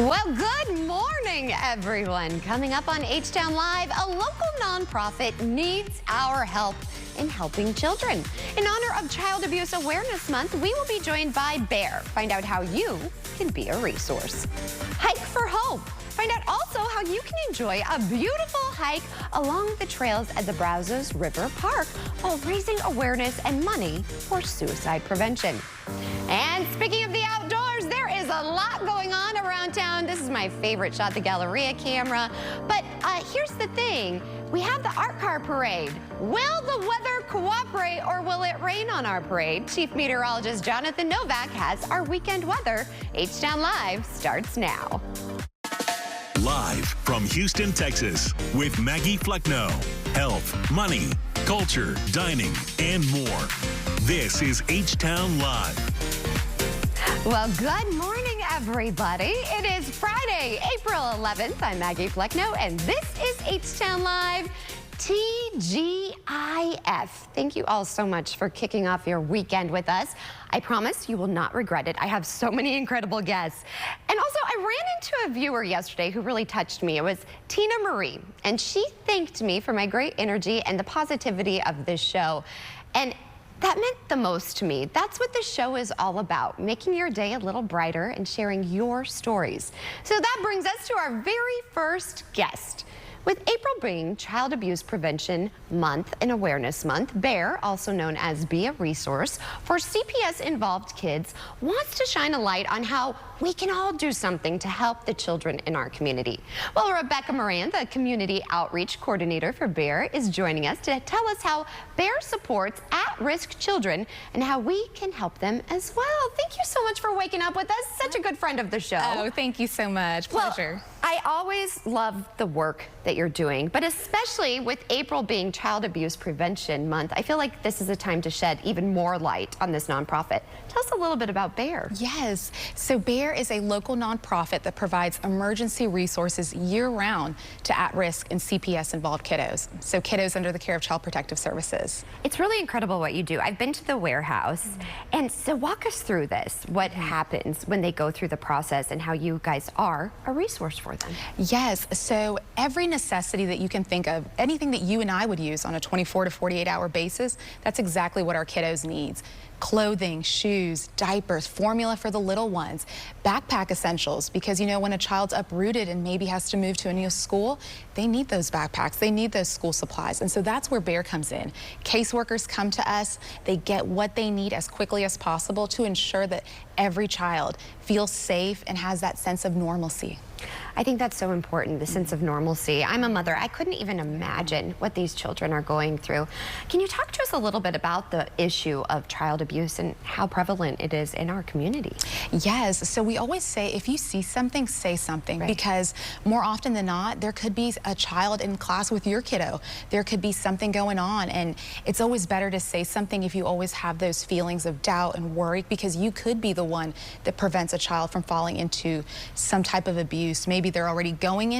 Well, good morning, everyone. Coming up on H-Town Live, a local nonprofit needs our help in helping children. In honor of Child Abuse Awareness Month, we will be joined by Bear. Find out how you can be a resource. Hike for Hope. Find out also how you can enjoy a beautiful hike along the trails at the Brazos River Park while raising awareness and money for suicide prevention. And speaking of the outdoors, there is a lot going on around town. This is my favorite shot, the Galleria camera. But here's the thing. We have the art car parade. Will the weather cooperate or will it rain on our parade? Chief Meteorologist Jonathan Novak has our weekend weather. H-Town Live starts now. Live from Houston, Texas, with Maggie Flecknoe. Health, money, culture, dining, and more. This is H-Town Live. Well, good morning, everybody. It is Friday, April 11th. I'm Maggie Flecknoe, and this is H-Town Live. TGIF. Thank you all so much for kicking off your weekend with us. I promise you will not regret it. I have so many incredible guests. And also, I ran into a viewer yesterday who really touched me. It was Tina Marie, and she thanked me for my great energy and the positivity of this show. And that meant the most to me. That's what the show is all about, making your day a little brighter and sharing your stories. So that brings us to our very first guest. With April being Child Abuse Prevention Month and Awareness Month, Bear, also known as Be a Resource for CPS-involved kids, wants to shine a light on how we can all do something to help the children in our community. Well, Rebecca Moran, the Community Outreach Coordinator for Bear, is joining us to tell us how Bear supports at-risk children and how we can help them as well. Thank you so much for waking up with us. Such a good friend of the show. Oh, thank you so much. Pleasure. Well, I always love the work that you're doing, but especially with April being Child Abuse Prevention Month, I feel like this is a time to shed even more light on this nonprofit. Tell us a little bit about Bear. Yes, so Bear is a local nonprofit that provides emergency resources year-round to at-risk and CPS-involved kiddos, so kiddos under the care of Child Protective Services. It's really incredible what you do. I've been to the warehouse, and so walk us through this. What happens when they go through the process and how you guys are a resource for them? Yes, so every necessity that you can think of, anything that you and I would use on a 24 to 48 hour basis, that's exactly what our kiddos need. Clothing, shoes, diapers, formula for the little ones, backpack essentials, because you know when a child's uprooted and maybe has to move to a new school, they need those backpacks, they need those school supplies, and so that's where Bear comes in. Caseworkers come to us, they get what they need as quickly as possible to ensure that every child feels safe and has that sense of normalcy. I think that's so important, the sense of normalcy. I'm a mother. I couldn't even imagine what these children are going through. Can you talk to us a little bit about the issue of child abuse and how prevalent it is in our community? Yes, so we always say if you see something, say something, because more often than not, there could be a child in class with your kiddo. There could be something going on, and it's always better to say something if you always have those feelings of doubt and worry, because you could be the one that prevents a child from falling into some type of abuse. Maybe they're already going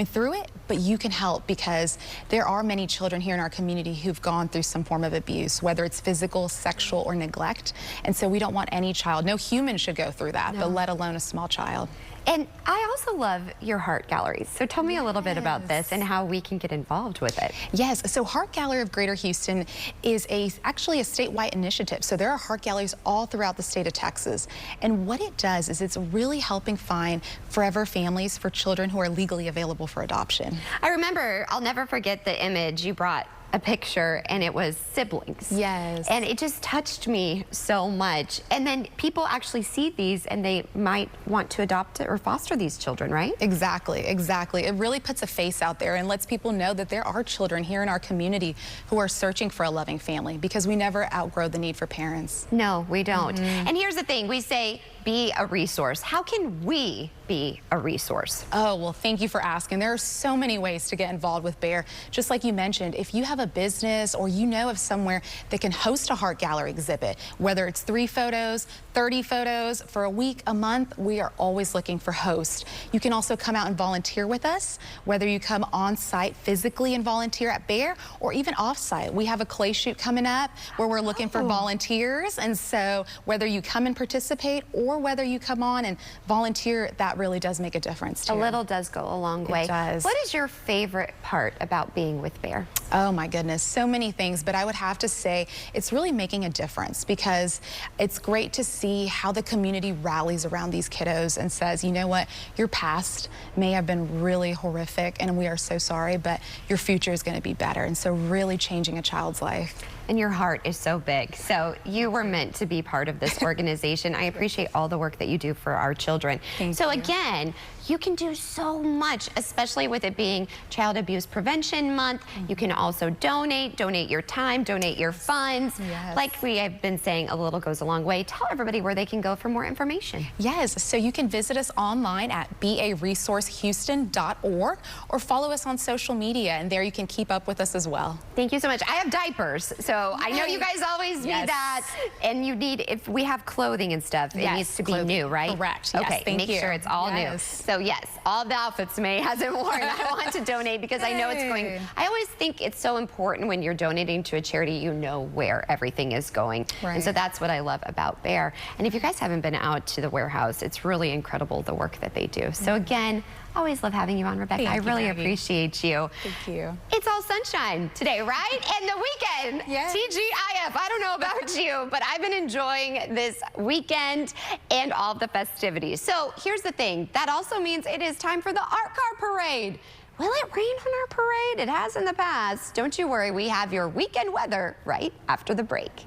through it, but you can help, because there are many children here in our community who've gone through some form of abuse, whether it's physical, sexual, or neglect. And so we don't want any child, no human should go through that, but let alone a small child. And I also love your Heart Galleries. So tell me a little bit about this and how we can get involved with it. Yes, so Heart Gallery of Greater Houston is actually a statewide initiative. So there are Heart Galleries all throughout the state of Texas. And what it does is it's really helping find forever families for children who are legally available for adoption. I remember, I'll never forget the image you brought a picture, and it was siblings. Yes. And it just touched me so much. And then people actually see these and they might want to adopt or foster these children, right? Exactly, exactly. It really puts a face out there and lets people know that there are children here in our community who are searching for a loving family, because we never outgrow the need for parents. No, we don't. And here's the thing, we say be a resource. How can we be a resource? Oh, well, thank you for asking. There are so many ways to get involved with Bear. Just like you mentioned, if you have a business or you know of somewhere that can host a Heart Gallery exhibit, whether it's 3 photos, 30 photos for a week, a month, we are always looking for hosts. You can also come out and volunteer with us, whether you come on site physically and volunteer at Bear, or even off site. We have a clay shoot coming up where we're looking for volunteers, and so whether you come and participate or whether you come on and volunteer, that really does make a difference too. A little does go a long way. It does. What is your favorite part about being with Bear? Oh my goodness, so many things, but I would have to say it's really making a difference, because it's great to see how the community rallies around these kiddos and says, you know what, your past may have been really horrific and we are so sorry, but your future is going to be better. And so really changing a child's life. And your heart is so big. So you were meant to be part of this organization. I appreciate all the work that you do for our children. Thank you. Again, you can do so much, especially with it being Child Abuse Prevention Month. You can also donate your time, donate your funds. Yes. Like we have been saying, a little goes a long way. Tell everybody where they can go for more information. Yes, so you can visit us online at baresourcehouston.org or follow us on social media, and there you can keep up with us as well. Thank you so much. I have diapers, so I know you guys always need that. And you need, if we have clothing and stuff, it needs to be new, right? Correct. Yes, okay, make sure it's all new. So yes, all the outfits May hasn't worn. I want to donate because I know it's going. I always think it's so important when you're donating to a charity, you know where everything is going. Right. And so that's what I love about Bear. And if you guys haven't been out to the warehouse, it's really incredible the work that they do. So again, I always love having you on, Rebecca. I really appreciate you. Thank you. It's all sunshine today, right? And the weekend. Yes. TGIF. I don't know about you, but I've been enjoying this weekend and all of the festivities. So here's the thing. That also means it is time for the Art Car Parade. Will it rain on our parade? It has in the past. Don't you worry. We have your weekend weather right after the break.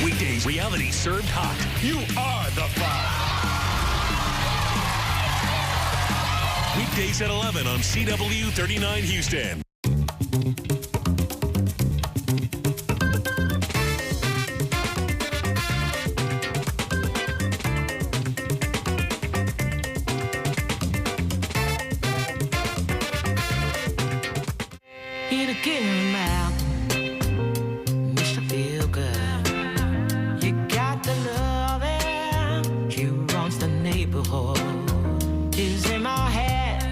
Weekdays, reality served hot. You are the fire. Weekdays at 11 on CW 39 Houston. Eat a Green Mountain, makes you feel good. You got the love and he runs the neighborhood. He's in my head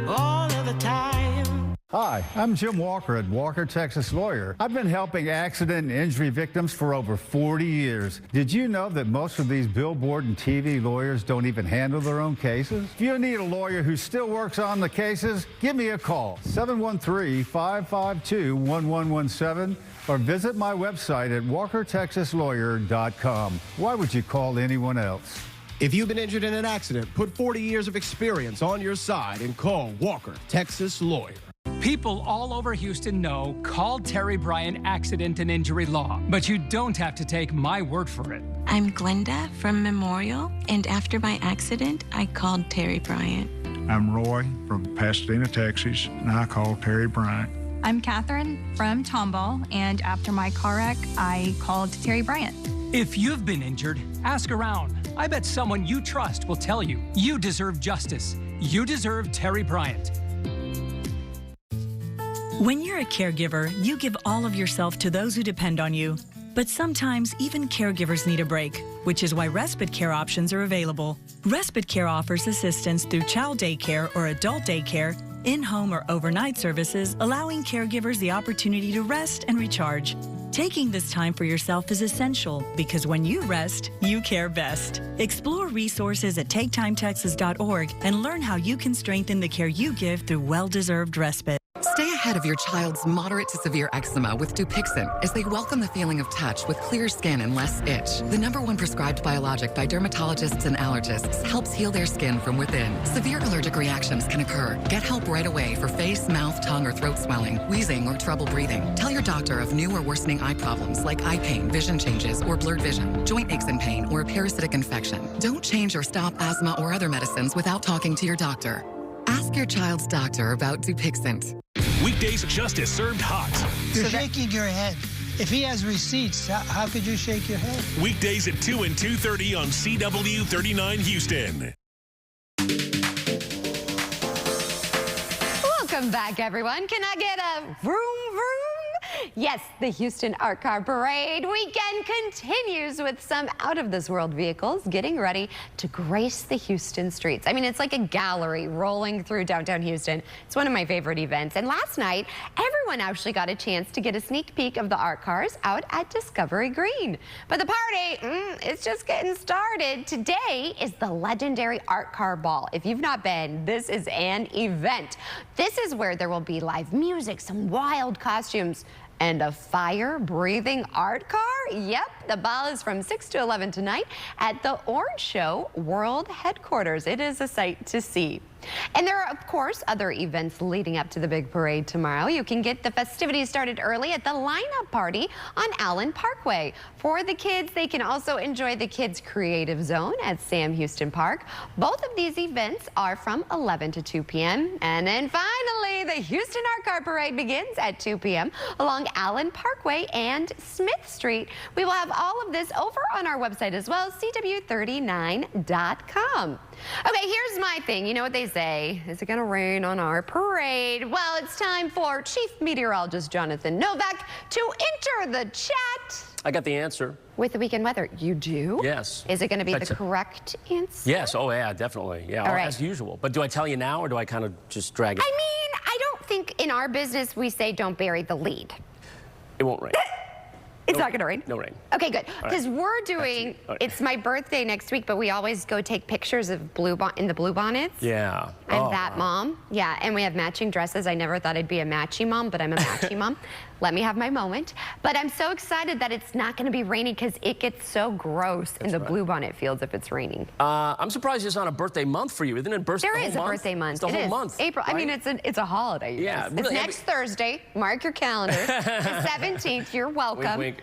all of the time. Hi, I'm Jim Walker at Walker, Texas Lawyer. I've been helping accident and injury victims for over 40 years. Did you know that most of these billboard and TV lawyers don't even handle their own cases? If you need a lawyer who still works on the cases, give me a call, 713-552-1117, or visit my website at walkertexaslawyer.com. Why would you call anyone else? If you've been injured in an accident, put 40 years of experience on your side and call Walker, Texas Lawyer. People all over Houston know call Terry Bryant Accident and Injury Law, but you don't have to take my word for it. I'm Glenda from Memorial, and after my accident, I called Terry Bryant. I'm Roy from Pasadena, Texas, and I called Terry Bryant. I'm Catherine from Tomball, and after my car wreck, I called Terry Bryant. If you've been injured, ask around. I bet someone you trust will tell you. You deserve justice. You deserve Terry Bryant. When you're a caregiver, you give all of yourself to those who depend on you. But sometimes even caregivers need a break, which is why Respite Care options are available. Respite Care offers assistance through child daycare or adult daycare, in-home or overnight services, allowing caregivers the opportunity to rest and recharge. Taking this time for yourself is essential because when you rest, you care best. Explore resources at TakeTimeTexas.org and learn how you can strengthen the care you give through well-deserved respite. Stay ahead of your child's moderate to severe eczema with Dupixent as they welcome the feeling of touch with clear skin and less itch. The #1 prescribed biologic by dermatologists and allergists helps heal their skin from within. Severe allergic reactions can occur. Get help right away for face, mouth, tongue, or throat swelling, wheezing, or trouble breathing. Tell your doctor of new or worsening eye problems like eye pain, vision changes, or blurred vision, joint aches and pain, or a parasitic infection. Don't change or stop asthma or other medicines without talking to your doctor. Ask your child's doctor about Dupixent. Weekdays, justice served hot. You're shaking your head. If he has receipts, how could you shake your head? Weekdays at 2 and 2:30 on CW 39 Houston. Welcome back, everyone. Can I get a vroom vroom? Yes, the Houston Art Car Parade weekend continues with some out-of-this-world vehicles getting ready to grace the Houston streets. I mean, it's like a gallery rolling through downtown Houston. It's one of my favorite events. And last night, everyone actually got a chance to get a sneak peek of the art cars out at Discovery Green. But the party, it's just getting started. Today is the legendary Art Car Ball. If you've not been, this is an event. This is where there will be live music, some wild costumes, and a fire-breathing art car? Yep, the ball is from 6 to 11 tonight at the Orange Show World Headquarters. It is a sight to see. And there are, of course, other events leading up to the big parade tomorrow. You can get the festivities started early at the lineup party on Allen Parkway. For the kids, they can also enjoy the Kids Creative Zone at Sam Houston Park. Both of these events are from 11 to 2 p.m. And then finally, the Houston Art Car Parade begins at 2 p.m. along Allen Parkway and Smith Street. We will have all of this over on our website as well, CW39.com. Okay, here's my thing. You know what they say? Is it going to rain on our parade? Well, it's time for Chief Meteorologist Jonathan Novak to enter the chat. I got the answer. With the weekend weather. You do? Yes. Is it going to be the correct answer? Yes. Oh, yeah, definitely. Yeah, all right. As usual. But do I tell you now, or do I kind of just drag it? I mean, I don't think in our business we say don't bury the lead. It won't rain. It's not going to rain? No rain. Okay, good. Because we're doing, it's my birthday next week, but we always go take pictures of in the blue bonnets. Yeah. I'm that mom. Yeah, and we have matching dresses. I never thought I'd be a matchy mom, but I'm a matchy mom. Let me have my moment. But I'm so excited that it's not going to be raining because it gets so gross in the blue bonnet fields if it's raining. I'm surprised it's not a birthday month for you. Isn't it There is a birthday month. It's the whole is. month. April. Right? I mean, it's a holiday. Yeah. It's next Thursday. Mark your calendar. The 17th. You're welcome. Wink, wink.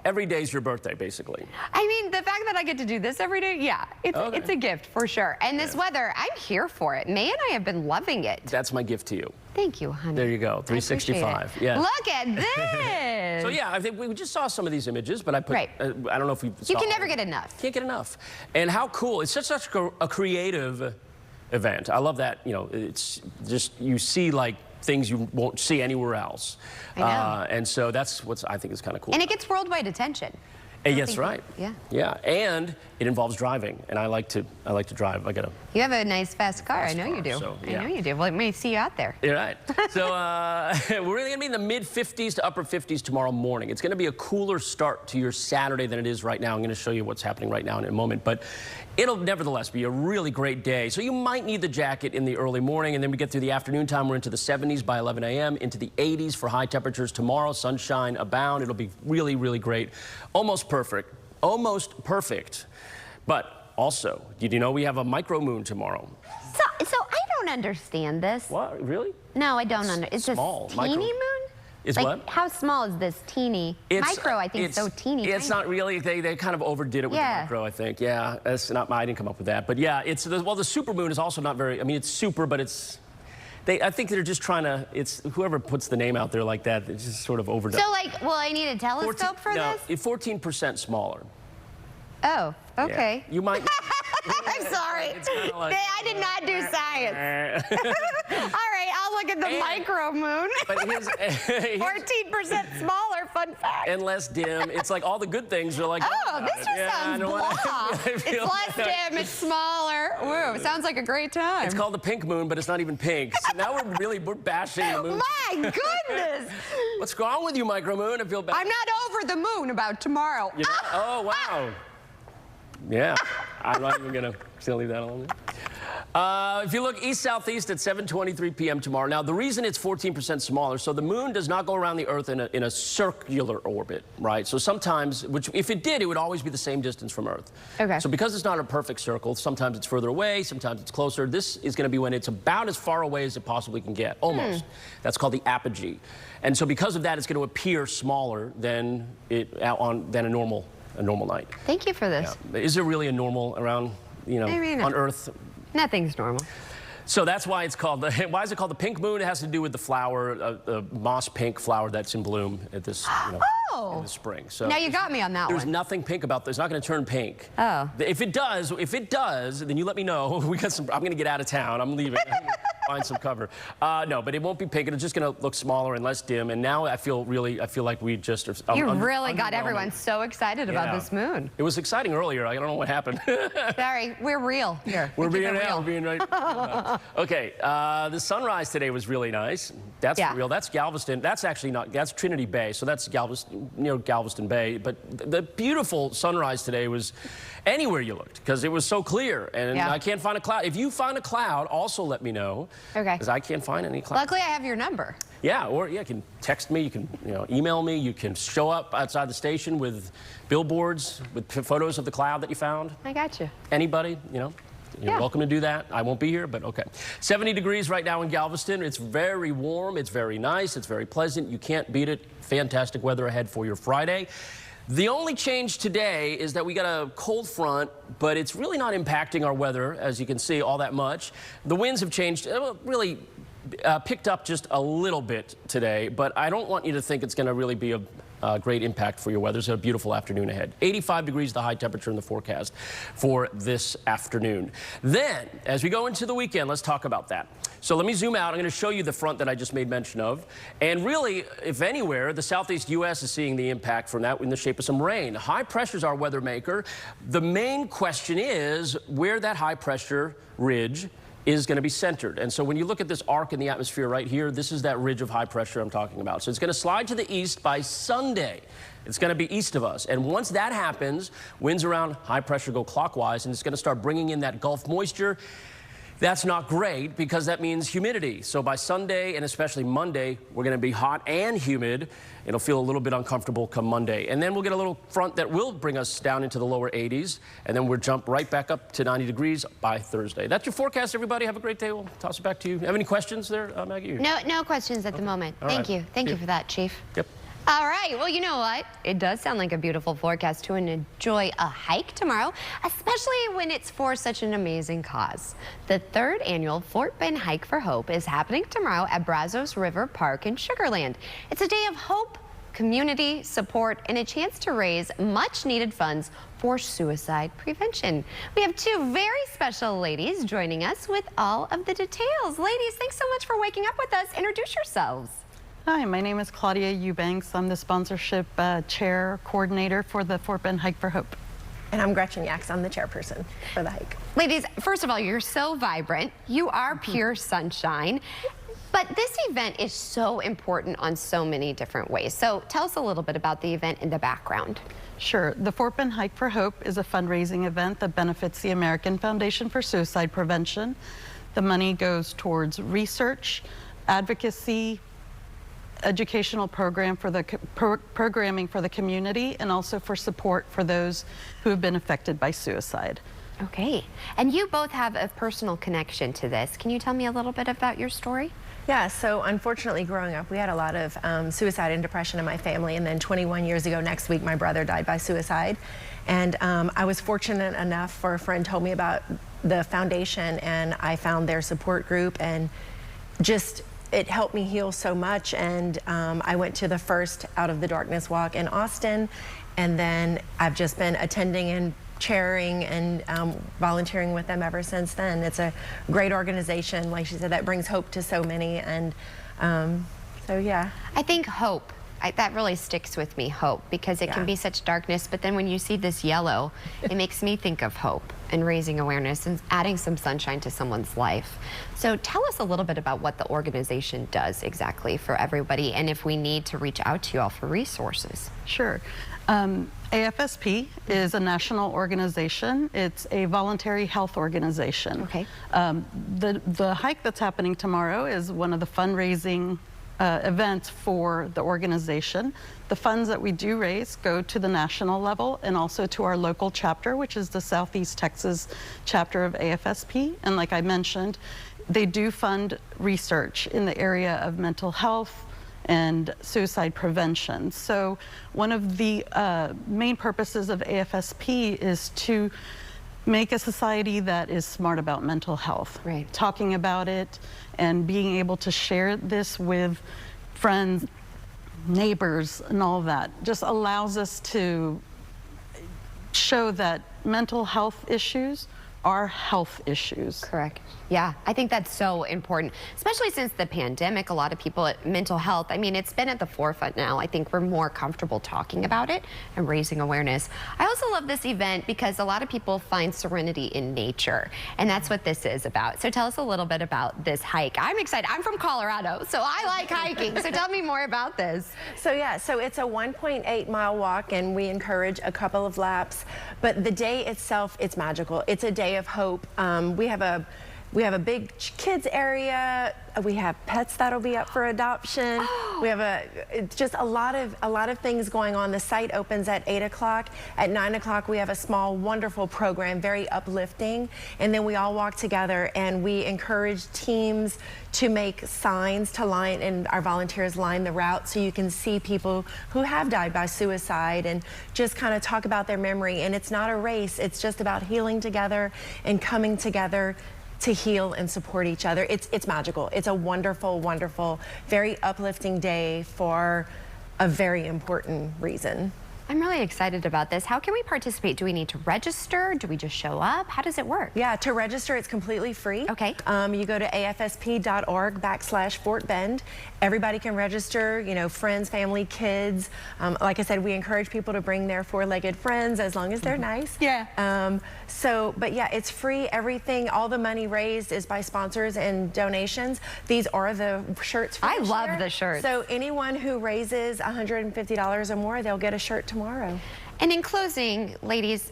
Every day's your birthday, basically. I mean, the fact that I get to do this every day, yeah, it's a gift for sure. And this weather, I'm here for it. May and I have been loving it. That's my gift to you. Thank you, honey. There you go, 365. Yeah. Look at this. So yeah, I think we just saw some of these images, but I put. I don't know if we. You can never get enough. Can't get enough. And how cool! It's such a creative event. I love that. You know, it's just you see like things you won't see anywhere else. I know. And so that's what I think is kind of cool. And it gets worldwide attention. Yes, right. Yeah. Yeah, and it involves driving, and I like to drive. I got a. You have a nice fast car. I know you do. So, yeah. I know you do. Well, let me see you out there. You're right. So we're really gonna be in the mid 50s to upper 50s tomorrow morning. It's gonna be a cooler start to your Saturday than it is right now. I'm gonna show you what's happening right now in a moment, but it'll nevertheless be a really great day. So you might need the jacket in the early morning, and then we get through the afternoon time. We're into the 70s by 11 a.m., into the 80s for high temperatures tomorrow. Sunshine abound. It'll be really, really great. Almost perfect. Almost perfect. But also, did you know we have a micro moon tomorrow? So I don't understand this. What? Really? No, I don't understand. It's small. This teeny moon? Is like, what? How small is this teeny? Micro, I think, is so teeny. It's not really. They kind of overdid it with the micro, I think. Yeah, that's not. I didn't come up with that. But yeah, it's well, the super moon is also not very. I mean, it's super, but it's. I think they're just trying to. It's whoever puts the name out there like that. It's just sort of overdone. So like, will I need a telescope for this? 14% smaller. Oh, okay. Yeah. You might. I'm sorry. Like, I did not do science. All right, I'll look at the micro moon. But 14% smaller, fun fact. And less dim. It's like all the good things are like. Oh, this just sounds blah. It's less dim, it's smaller. Woo, it sounds like a great time. It's called the pink moon, but it's not even pink. So now we're bashing the moon. My goodness. What's wrong with you, micro moon? I feel bad. I'm not over the moon about tomorrow. You know? Oh, wow. Yeah, I'm not even gonna leave that alone. If you look east-southeast at 7:23 p.m. tomorrow. Now, the reason it's 14% smaller, so the moon does not go around the Earth in a circular orbit, right? So sometimes, which if it did, it would always be the same distance from Earth. Okay. So because it's not a perfect circle, sometimes it's further away, sometimes it's closer. This is going to be when it's about as far away as it possibly can get, almost. That's called the apogee. And so because of that, it's going to appear smaller than a normal night. Thank you for this. Yeah. Is there really a normal around, on Earth? Nothing's normal. So that's why it's called why is it called the pink moon? It has to do with the flower, the moss pink flower that's in bloom at this, in the spring. So now you got me on that There's one. nothing pink about this. It's not going to turn pink. Oh. If it does, then you let me know. I'm going to get out of town. I'm leaving. find some cover. No, but it won't be pink. It's just going to look smaller and less dim. And now I feel like we just are. You really got everyone so excited about this moon. It was exciting earlier. I don't know what happened. Sorry, we're real here. We're being right. Okay, the sunrise today was really nice. That's real. That's Galveston. That's actually not. That's Trinity Bay. So that's Galveston, near Galveston Bay. But the beautiful sunrise today was anywhere you looked because it was so clear. And I can't find a cloud. If you find a cloud, also let me know. Okay. Because I can't find any clouds. Luckily, I have your number. Yeah, or you can text me, you can email me, you can show up outside the station with billboards with photos of the cloud that you found. I got you. Anybody, you're welcome to do that. I won't be here, but okay. 70 degrees right now in Galveston. It's very warm, it's very nice, it's very pleasant. You can't beat it. Fantastic weather ahead for your Friday. The only change today is that we got a cold front, but it's really not impacting our weather, as you can see, all that much. The winds have changed, really picked up just a little bit today, but I don't want you to think it's going to really be a great impact for your weather. It's a beautiful afternoon ahead. 85 degrees, the high temperature in the forecast for this afternoon. Then, as we go into the weekend, let's talk about that. So let me zoom out. I'm going to show you the front that I just made mention of. And really, if anywhere, the southeast U.S. is seeing the impact from that in the shape of some rain. High pressure is our weather maker. The main question is where that high pressure ridge is going to be centered. And so when you look at this arc in the atmosphere right here, this is that ridge of high pressure I'm talking about. So it's going to slide to the east by Sunday. It's going to be east of us. And once that happens, winds around high pressure go clockwise, and it's going to start bringing in that Gulf moisture. That's not great because that means humidity. So by Sunday and especially Monday, we're going to be hot and humid. It'll feel a little bit uncomfortable come Monday. And then we'll get a little front that will bring us down into the lower 80s. And then we'll jump right back up to 90 degrees by Thursday. That's your forecast, everybody. Have a great day. We'll toss it back to you. Have any questions there, Maggie? No questions at the moment. Thank you. Thank you for that, Chief. Yep. All right, well, you know what? It does sound like a beautiful forecast to enjoy a hike tomorrow, especially when it's for such an amazing cause. The 3rd annual Fort Bend Hike for Hope is happening tomorrow at Brazos River Park in Sugar Land. It's a day of hope, community support, and a chance to raise much needed funds for suicide prevention. We have 2 very special ladies joining us with all of the details. Ladies, thanks so much for waking up with us. Introduce yourselves. Hi, my name is Claudia Eubanks. I'm the sponsorship chair coordinator for the Fort Bend Hike for Hope. And I'm Gretchen Yax. I'm the chairperson for the hike. Ladies, first of all, you're so vibrant. You are pure sunshine. But this event is so important on so many different ways. So tell us a little bit about the event in the background. Sure. The Fort Bend Hike for Hope is a fundraising event that benefits the American Foundation for Suicide Prevention. The money goes towards research, advocacy, educational programming for the community, and also for support for those who have been affected by suicide. Okay, and you both have a personal connection to this. Can you tell me a little bit about your story? Yeah, so unfortunately growing up, we had a lot of suicide and depression in my family, and then 21 years ago next week, my brother died by suicide. And I was fortunate enough for a friend told me about the foundation, and I found their support group, and just it helped me heal so much. And I went to the first Out of the Darkness walk in Austin, and then I've just been attending and chairing and volunteering with them ever since then. It's a great organization, like she said, that brings hope to so many. And so yeah. I think hope, that really sticks with me, hope, because it can be such darkness, but then when you see this yellow, it makes me think of hope and raising awareness and adding some sunshine to someone's life. So tell us a little bit about what the organization does exactly for everybody, and if we need to reach out to you all for resources. Sure. AFSP is a national organization. It's a voluntary health organization. Okay. The hike that's happening tomorrow is one of the fundraising events for the organization. The funds that we do raise go to the national level and also to our local chapter, which is the Southeast Texas chapter of AFSP. And like I mentioned, they do fund research in the area of mental health and suicide prevention. So one of the main purposes of AFSP is to make a society that is smart about mental health. Right. Talking about it and being able to share this with friends, neighbors, and all that just allows us to show that mental health issues are health issues. Correct. Yeah, I think that's so important, especially since the pandemic. A lot of people at mental health, I mean, it's been at the forefront now. I think we're more comfortable talking about it and raising awareness. I also love this event because a lot of people find serenity in nature, and that's what this is about. So tell us a little bit about this hike. I'm excited. I'm from Colorado, so I like hiking. So tell me more about this. So yeah, so it's a 1.8-mile walk, and we encourage a couple of laps. But the day itself, it's magical. It's a day of hope. We have a big kids area. We have pets that'll be up for adoption. We have just a lot of things going on. The site opens at 8 o'clock. At 9 o'clock, we have a small, wonderful program, very uplifting. And then we all walk together, and we encourage teams to make signs to line, and our volunteers line the route so you can see people who have died by suicide and just kind of talk about their memory. And it's not a race. It's just about healing together and coming together to heal and support each other. It's magical. It's a wonderful, wonderful, very uplifting day for a very important reason. I'm really excited about this. How can we participate? Do we need to register? Do we just show up? How does it work? Yeah, to register, it's completely free. Okay. You go to afsp.org/Fort Bend. Everybody can register, you know, friends, family, kids. Like I said, we encourage people to bring their four-legged friends as long as they're nice. Yeah. But yeah, it's free. Everything, all the money raised is by sponsors and donations. These are the shirts for this love year. the shirts. So anyone who raises $150 or more, they'll get a shirt tomorrow. And in closing, ladies,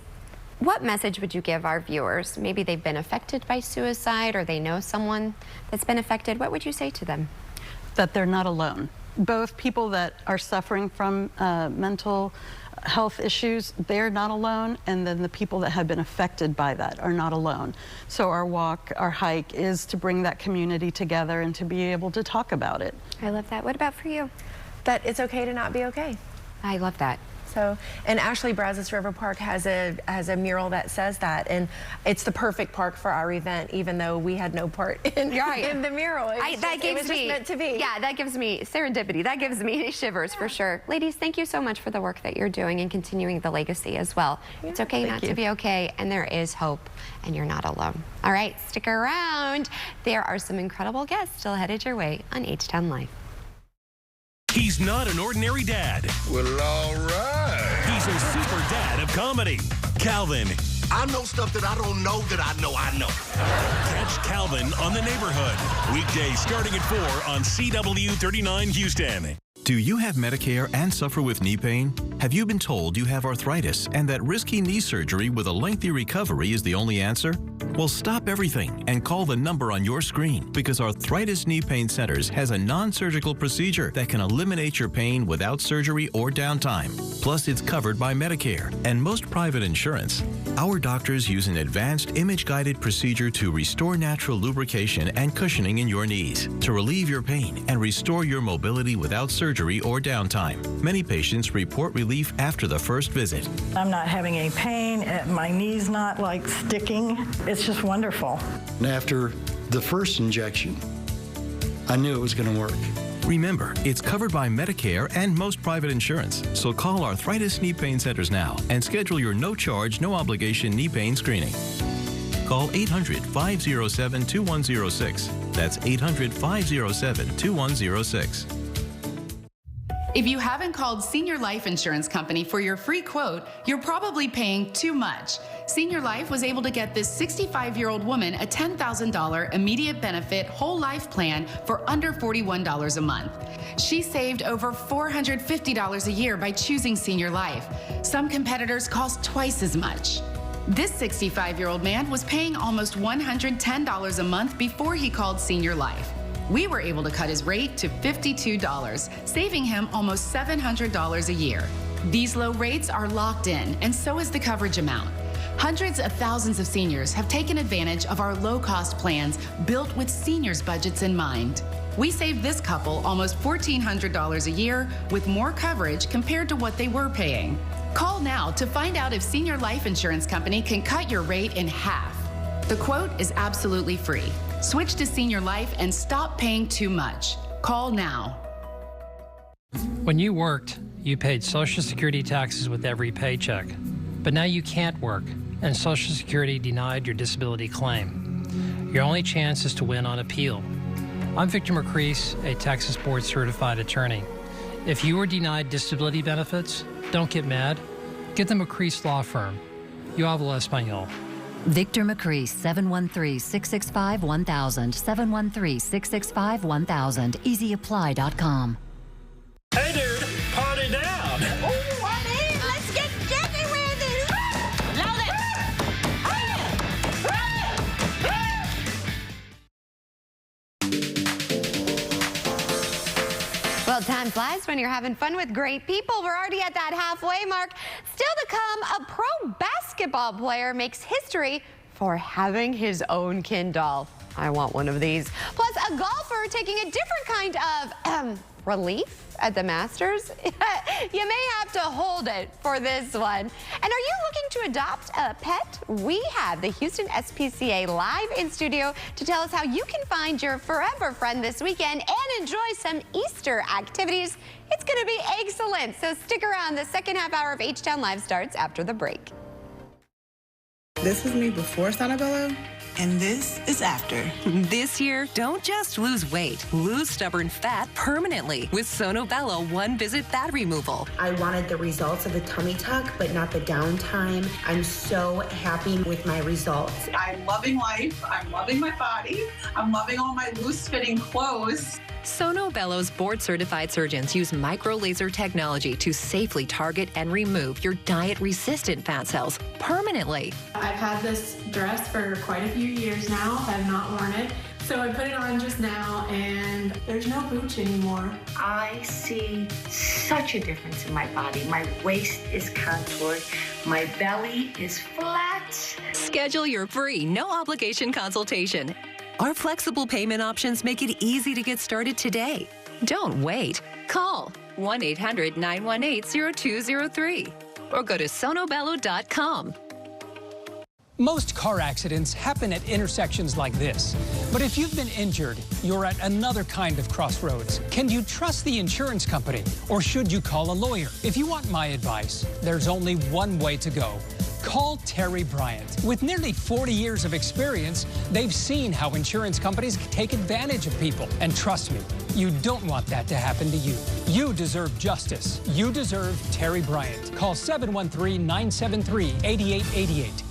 what message would you give our viewers? Maybe they've been affected by suicide, or they know someone that's been affected. What would you say to them? That they're not alone. Both people that are suffering from mental health issues, they're not alone, and then the people that have been affected by that are not alone. So our walk, our hike is to bring that community together and to be able to talk about it. I love that. What about for you? That it's okay to not be okay. I love that. So, and Ashley Brazos River Park has a mural that says that, and it's the perfect park for our event, even though we had no part in the mural. It was just meant to be. Yeah, that gives me serendipity. That gives me shivers for sure. Ladies, thank you so much for the work that you're doing and continuing the legacy as well. Yeah, it's okay not to be okay, and there is hope, and you're not alone. All right, stick around. There are some incredible guests still headed your way on H-Town Live. He's not an ordinary dad. Well, all right. He's a super dad of comedy. Calvin. I know stuff that I don't know that I know. Catch Calvin on The Neighborhood. Weekdays starting at 4 on CW39 Houston. Do you have Medicare and suffer with knee pain? Have you been told you have arthritis and that risky knee surgery with a lengthy recovery is the only answer? Well, stop everything and call the number on your screen, because Arthritis Knee Pain Centers has a non-surgical procedure that can eliminate your pain without surgery or downtime. Plus, it's covered by Medicare and most private insurance. Our doctors use an advanced image-guided procedure to restore natural lubrication and cushioning in your knees, to relieve your pain and restore your mobility without surgery or downtime. Many patients report relief after the first visit. I'm not having any pain. My knee's not like sticking. It's just wonderful. And after the first injection, I knew it was going to work. Remember, it's covered by Medicare and most private insurance. So call Arthritis Knee Pain Centers now and schedule your no-charge, no-obligation knee pain screening. Call 800-507-2106. That's 800-507-2106. If you haven't called Senior Life Insurance Company for your free quote, you're probably paying too much. Senior Life was able to get this 65-year-old woman a $10,000 immediate benefit whole life plan for under $41 a month. She saved over $450 a year by choosing Senior Life. Some competitors cost twice as much. This 65-year-old man was paying almost $110 a month before he called Senior Life. We were able to cut his rate to $52, saving him almost $700 a year. These low rates are locked in, and so is the coverage amount. Hundreds of thousands of seniors have taken advantage of our low-cost plans built with seniors' budgets in mind. We saved this couple almost $1,400 a year with more coverage compared to what they were paying. Call now to find out if Senior Life Insurance Company can cut your rate in half. The quote is absolutely free. Switch to Senior Life and stop paying too much. Call now. When you worked, you paid Social Security taxes with every paycheck. But now you can't work. and Social Security denied your disability claim. Your only chance is to win on appeal. I'm Victor McCrease, a Texas Board Certified Attorney. If you were denied disability benefits, don't get mad. Get the McCrease Law Firm. Yo hablo español. Victor McCrease, 713-665-1000, 713-665-1000, easyapply.com. Hey, dude, party down. Oh, I'm in. Let's get jiggy with it. Load it. Well, time flies when you're having fun with great people. We're already at that halfway mark. Still to come, a pro basketball player makes history for having his own Ken doll. I want one of these. Plus, a golfer taking a different kind of relief at the Masters. You may have to hold it for this one. And are you looking to adopt a pet? We have the Houston SPCA live in studio to tell us how you can find your forever friend this weekend and enjoy some Easter activities. It's going to be excellent. So stick around. The second half hour of H-Town Live starts after the break. This was me before Sonobello, and this is after. This year, don't just lose weight, lose stubborn fat permanently with Sonobello one-visit fat removal. I wanted the results of the tummy tuck, but not the downtime. I'm so happy with my results. I'm loving life. I'm loving my body. I'm loving all my loose-fitting clothes. Sonobello's board-certified surgeons use micro-laser technology to safely target and remove your diet-resistant fat cells permanently. I've had this dress for quite a few years now. I've not worn it. So I put it on just now and there's no booch anymore. I see such a difference in my body. My waist is contoured. My belly is flat. Schedule your free, no-obligation consultation. Our flexible payment options make it easy to get started today. Don't wait. Call 1-800-918-0203 or go to sonobello.com. Most car accidents happen at intersections like this. But if you've been injured, you're at another kind of crossroads. Can you trust the insurance company, or should you call a lawyer? If you want my advice, there's only one way to go. Call Terry Bryant. With nearly 40 years of experience, they've seen how insurance companies take advantage of people. And trust me, you don't want that to happen to you. You deserve justice. You deserve Terry Bryant. Call 713-973-8888.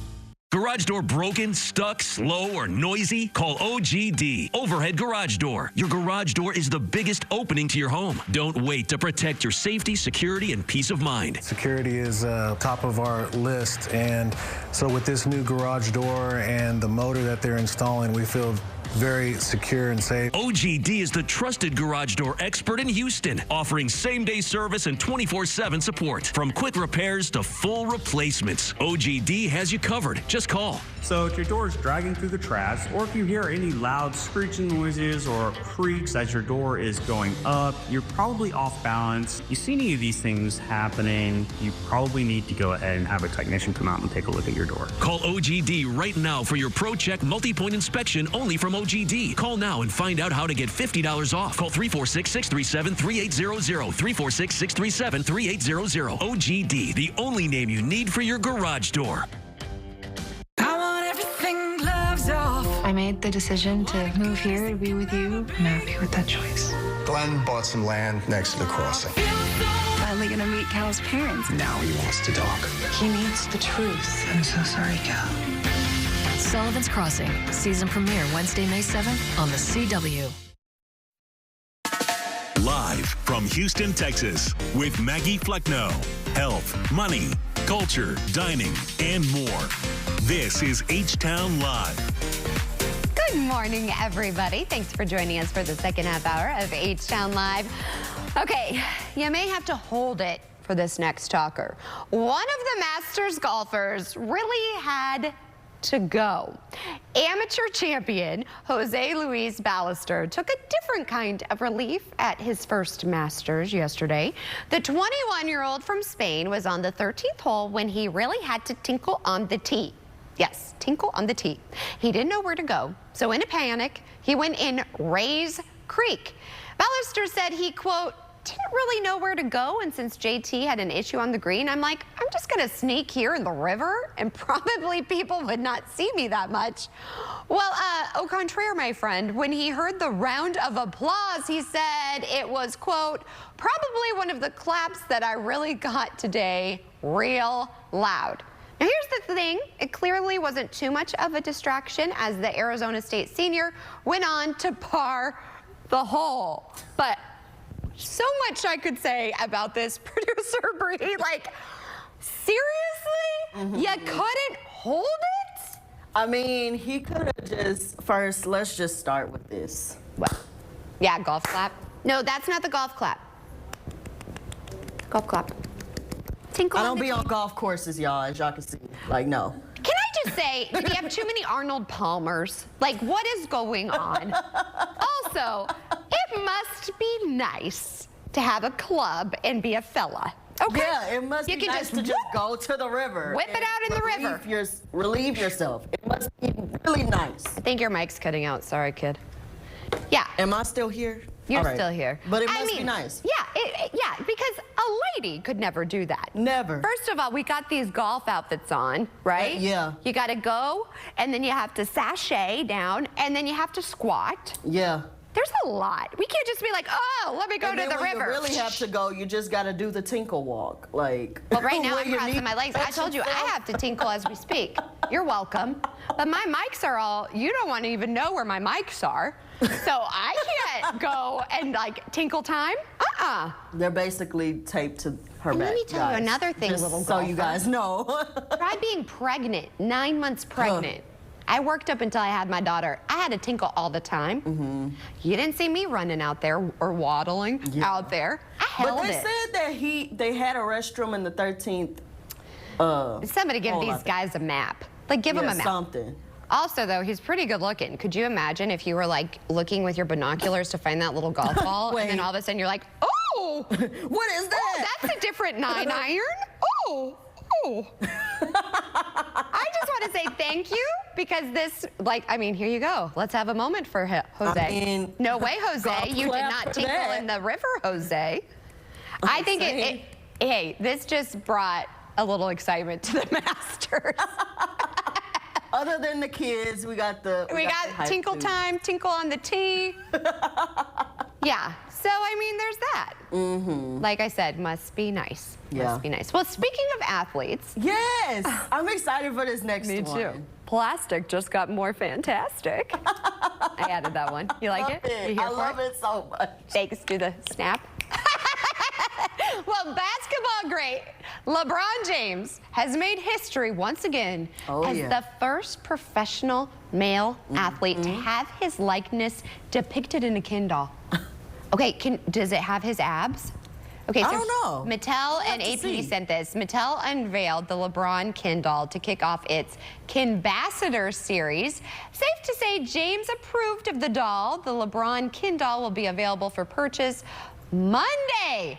Garage door broken, stuck, slow, or noisy? Call OGD, Overhead Garage Door. Your garage door is the biggest opening to your home. Don't wait to protect your safety, security, and peace of mind. Security is top of our list, and so with this new garage door and the motor that they're installing, we feel very secure and safe. OGD is the trusted garage door expert in Houston, offering same-day service and 24/7 support. From quick repairs to full replacements, OGD has you covered. Just call. So if your door is dragging through the trash, or if you hear any loud screeching noises or creaks as your door is going up, you're probably off balance. You see any of these things happening, you probably need to go ahead and have a technician come out and take a look at your door. Call OGD right now for your ProCheck multi-point inspection only from OGD. Call now and find out how to get $50 off. Call 346-637-3800, 346-637-3800. OGD, the only name you need for your garage door. I want everything gloves off. I made the decision to move here to be with you. I'm happy with that choice. Glenn bought some land next to the crossing. Finally gonna meet Cal's parents. Now he wants to talk. He needs the truth. I'm so sorry, Cal. Sullivan's Crossing, season premiere Wednesday, May 7th on the CW. Live from Houston, Texas, with Maggie Flecknoe. Health, money, culture, dining, and more. This is H-Town Live. Good morning, everybody. Thanks for joining us for the second half hour of H-Town Live. Okay, you may have to hold it for this next talker. One of the Masters golfers really had to go. Amateur champion Jose Luis Ballester took a different kind of relief at his first Masters yesterday. The 21-year-old from Spain was on the 13th hole when he really had to tinkle on the tee. Yes, tinkle on the tee. He didn't know where to go, so in a panic, he went in Rays Creek. Ballester said he, quote, didn't really know where to go, and since JT had an issue on the green, I'm like, I'm just gonna sneak here in the river, and probably people would not see me that much. Well, au contraire, my friend, when he heard the round of applause, he said it was, quote, probably one of the claps that I really got today, real loud. Now here's the thing, it clearly wasn't too much of a distraction as the Arizona State senior went on to par the hole. But so much I could say about this producer, Bree. Like, seriously? You couldn't hold it? I mean, he could have just, first, let's just start with this. What? Yeah, golf clap. No, that's not the golf clap. Golf clap. Tinkle I don't be on golf courses, y'all, as y'all can see. Like, no. Can I just say, do we have too many Arnold Palmers? Like, what is going on? Also, it must be nice to have a club and be a fella. Okay? Yeah, it must be nice to just go to the river. Whip it out in the river. Relieve yourself. It must be really nice. I think your mic's cutting out. Sorry, kid. Yeah. Am I still here? You're still here. But it must be nice. Yeah, yeah, because a lady could never do that. Never. First of all, we got these golf outfits on, right? Yeah. You got to go, and then you have to sashay down, and then you have to squat. Yeah. There's a lot. We can't just be like, oh, let me go to the river. You really have to go, you just got to do the tinkle walk. Like, well, right now I'm crossing my legs. I told you I have to tinkle as we speak. You're welcome. But my mics are all, you don't want to even know where my mics are. So I can't go and like tinkle time. They're basically taped to her back. Let me tell you another thing, just little so golfer. you guys know. Try being pregnant, 9 months pregnant. I worked up until I had my daughter. I had to tinkle all the time. You didn't see me running out there or waddling out there. I held But they it. said that they had a restroom in the 13th. Somebody give these guys a map. Like, give them a map. Something. Also, though, he's pretty good looking. Could you imagine if you were, like, looking with your binoculars to find that little golf ball, and then all of a sudden you're like, oh! What is that? Oh, that's a different 9 iron. Oh! Oh. I just want to say thank you because this, like, I mean, here you go. Let's have a moment for Jose. I mean, no way, Jose. You did not tinkle in the river, Jose. I think hey, this just brought a little excitement to the Masters. Other than the kids, we got the tinkle time, tinkle on the tee. Yeah. So, I mean, there's that. Like I said, must be nice. Yeah. Must be nice. Well, speaking of athletes. Yes. I'm excited for this next one. Me too. Plastic just got more fantastic. I added that one. You like it? I love it so much. Thanks to the snap. Well, basketball great LeBron James has made history once again as the first professional male athlete to have his likeness depicted in a Ken doll. Okay, does it have his abs? Okay, so I don't know. Mattel and AP sent this. Mattel unveiled the LeBron Ken doll to kick off its Kenbassador series. Safe to say James approved of the doll. The LeBron Ken doll will be available for purchase Monday.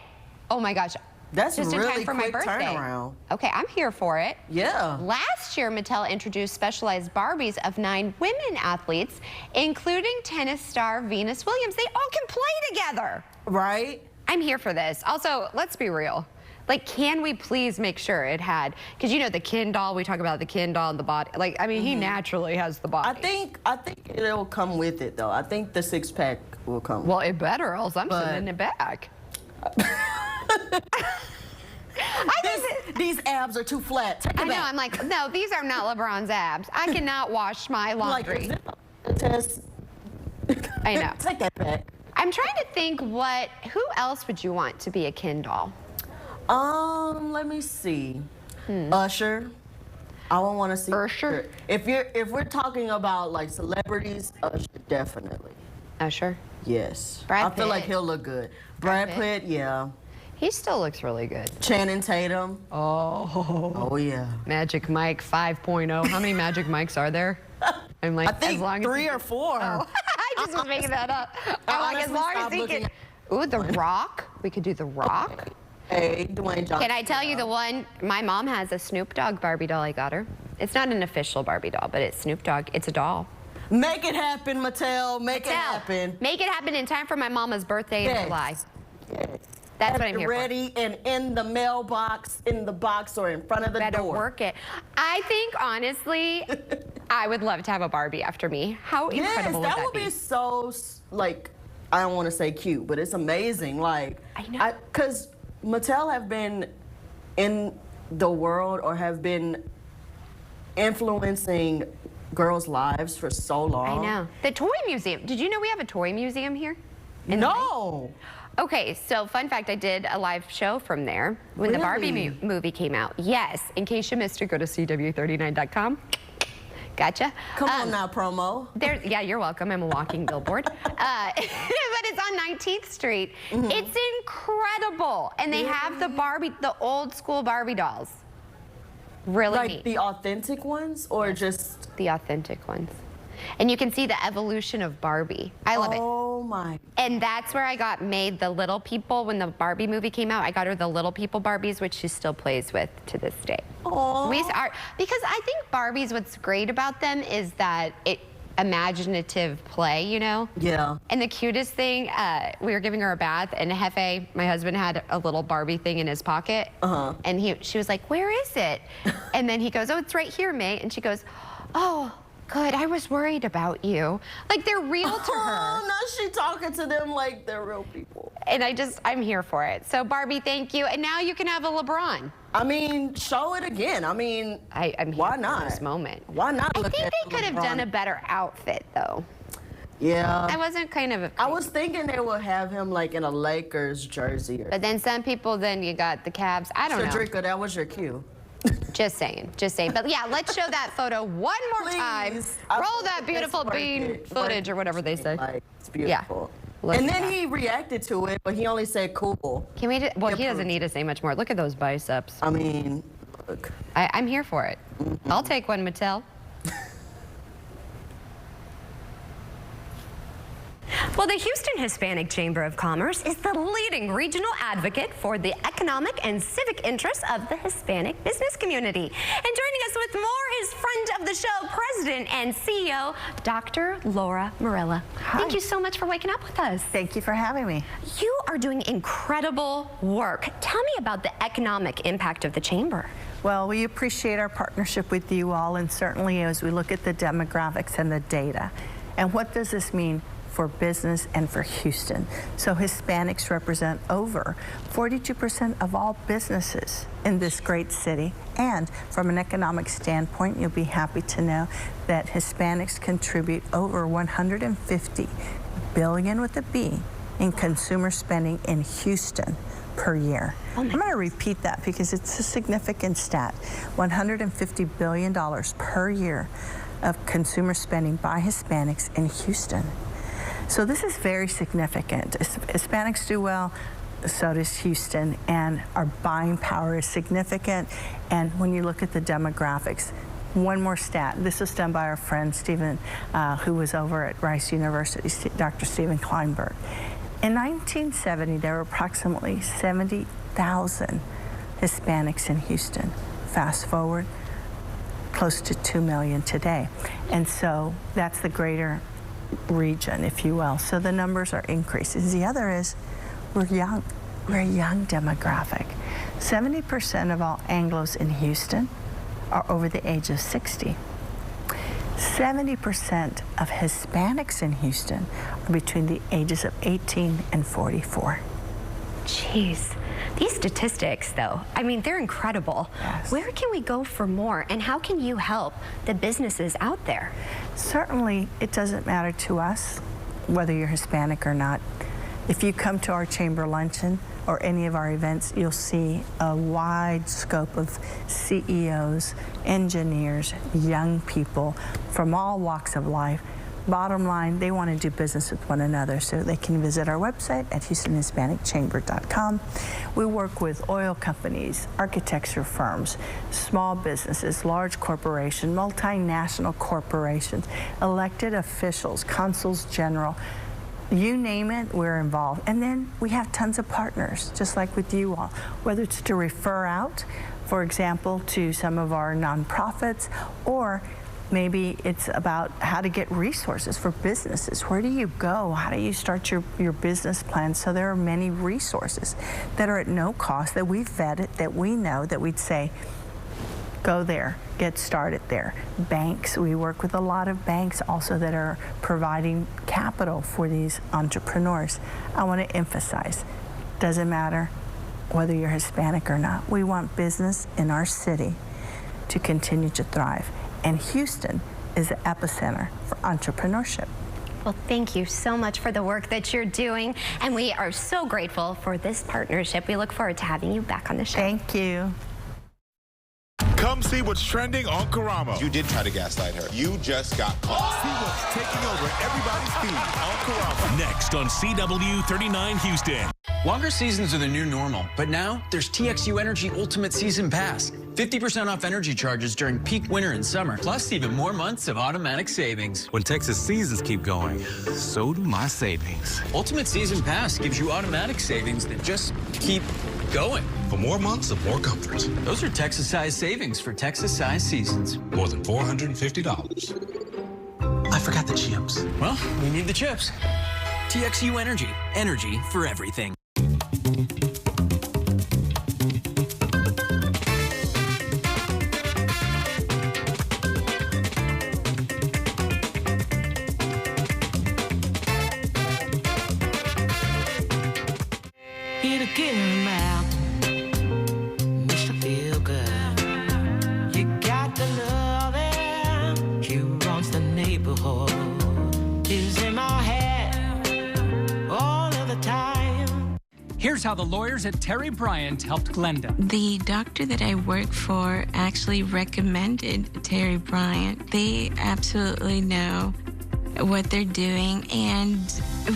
Oh my gosh. That's just really in time for my quick birthday. turnaround. Okay, I'm here for it. Yeah. Last year, Mattel introduced specialized Barbies of 9 women athletes, including tennis star Venus Williams. They all can play together. Right? I'm here for this. Also, let's be real. Like, can we please make sure it had, because you know the Ken doll, we talk about the Ken doll and the body. Like, I mean, he naturally has the body. I think it'll come with it, though. I think the 6-pack will come. Well, it better, else I'm sending it back. These abs are too flat. Take it I know, back. I'm like, no, these are not LeBron's abs. I cannot wash my laundry. I know. Take that back. I'm trying to think who else would you want to be a Ken doll? Let me see. Usher. I don't want to see Usher. If we're talking about like celebrities, Usher definitely. Usher? Yes. Brad I feel like Pitt. he'll look good. Brad Pitt, yeah. He still looks really good. Channing Tatum. Oh yeah. Magic Mike 5.0. How many Magic Mikes are there? I'm like, I think as long 3 as or 4. Oh. I just was making that up. I'm like, as long as he can. Ooh, The Rock. We could do The Rock. Hey, Dwayne Johnson. Can I tell you the one? My mom has a Snoop Dogg Barbie doll I got her. It's not an official Barbie doll, but it's Snoop Dogg. It's a doll. Make it happen, Mattel. Make it happen. Make it happen in time for my mama's birthday in July. Yes. That's what I'm here ready and in the mailbox, in the box, or in front of the Better door. work it. I think, honestly, I would love to have a Barbie after me. How incredible would that be? That would be so, like, I don't want to say cute, but it's amazing. Like, I know. Because Mattel have been in the world or have been influencing girls' lives for so long. I know. The toy museum. Did you know we have a toy museum here? No. Okay, so fun fact, I did a live show from there when the Barbie movie came out. Yes, in case you missed it, go to CW39.com. Gotcha. Come on now, promo. Yeah, you're welcome. I'm a walking billboard. But it's on 19th Street. It's incredible. And they have the old school Barbie dolls. Really like neat. The authentic ones or just? The authentic ones. And you can see the evolution of Barbie. I love it. Oh my. And that's where I got made the Little People. When the Barbie movie came out, I got her the Little People Barbies, which she still plays with to this day. Oh. Because I think Barbies, what's great about them is that imaginative play, you know? Yeah. And the cutest thing, we were giving her a bath, and Hefe, my husband, had a little Barbie thing in his pocket. And she was like, "Where is it?" And then he goes, "Oh, it's right here, May." And she goes, "Oh, good, I was worried about you." Like, they're real to her. Oh, now she's talking to them like they're real people. And I'm here for it. So, Barbie, thank you. And now you can have a LeBron. I mean, show it again. I mean, I'm here why not? For this moment. Why not? I think they could have done a better outfit, though. Yeah. I wasn't kind of. I was thinking they would have him like in a Lakers jersey. But then some people, you got the Cavs. I don't know. Cedrica, that was your cue. Just saying. But yeah, let's show that photo one more time. Roll that beautiful bean footage or whatever they say. It's beautiful. Yeah. And then he reacted to it, but he only said cool. Can we? Well, he doesn't need to say much more. Look at those biceps. I mean, look. I'm here for it. I'll take one, Mattel. Well, the Houston Hispanic Chamber of Commerce is the leading regional advocate for the economic and civic interests of the Hispanic business community. And joining us with more is friend of the show, President and CEO, Dr. Laura Morella. Hi. Thank you so much for waking up with us. Thank you for having me. You are doing incredible work. Tell me about the economic impact of the Chamber. Well, we appreciate our partnership with you all, and certainly as we look at the demographics and the data. And what does this mean for business and for Houston? So Hispanics represent over 42% of all businesses in this great city. And from an economic standpoint, you'll be happy to know that Hispanics contribute over $150 billion with a B in consumer spending in Houston per year. I'm going to repeat that because it's a significant stat. $150 billion per year of consumer spending by Hispanics in Houston. So this is very significant. Hispanics do well, so does Houston, and our buying power is significant. And when you look at the demographics, one more stat. This was done by our friend Stephen, who was over at Rice University, Dr. Stephen Kleinberg. In 1970, there were approximately 70,000 Hispanics in Houston. Fast forward, close to 2 million today. And so that's the greater region, if you will. So the numbers are increasing. The other is we're young. We're a young demographic. 70% of all Anglos in Houston are over the age of 60. 70% of Hispanics in Houston are between the ages of 18 and 44. Jeez. These statistics, though, I mean, they're incredible. Yes. Where can we go for more, and how can you help the businesses out there? Certainly, it doesn't matter to us whether you're Hispanic or not. If you come to our chamber luncheon or any of our events, you'll see a wide scope of CEOs, engineers, young people from all walks of life. Bottom line, they want to do business with one another, so they can visit our website at HoustonHispanicChamber.com. We work with oil companies, architecture firms, small businesses, large corporations, multinational corporations, elected officials, consuls general. You name it, we're involved. And then we have tons of partners, just like with you all, whether it's to refer out, for example, to some of our nonprofits, or Maybe it's about how to get resources for businesses. Where do you go? How do you start your business plan? So there are many resources that are at no cost that we've vetted, that we know, that we'd say, go there, get started there. Banks, we work with a lot of banks also that are providing capital for these entrepreneurs. I want to emphasize, doesn't matter whether you're Hispanic or not. We want business in our city to continue to thrive. And Houston is the epicenter for entrepreneurship. Well, thank you so much for the work that you're doing. And we are so grateful for this partnership. We look forward to having you back on the show. Thank you. Come see what's trending on Karamo. You did try to gaslight her. You just got caught. See what's taking over everybody's feed on Karamo. Next on CW39 Houston. Longer seasons are the new normal, but now there's TXU Energy Ultimate Season Pass. 50% off energy charges during peak winter and summer, plus even more months of automatic savings. When Texas seasons keep going, so do my savings. Ultimate Season Pass gives you automatic savings that just keep going. For more months of more comfort. Those are Texas-sized savings for Texas-sized seasons. More than $450. I forgot the chips. Well, we need the chips. TXU Energy. Energy for everything. Here to get him out, makes you feel good. You got the love and he runs the neighborhood. He's in my head all of the time. Here's how the lawyers at Terry Bryant helped Glenda. The doctor that I work for actually recommended Terry Bryant. They absolutely know what they're doing, and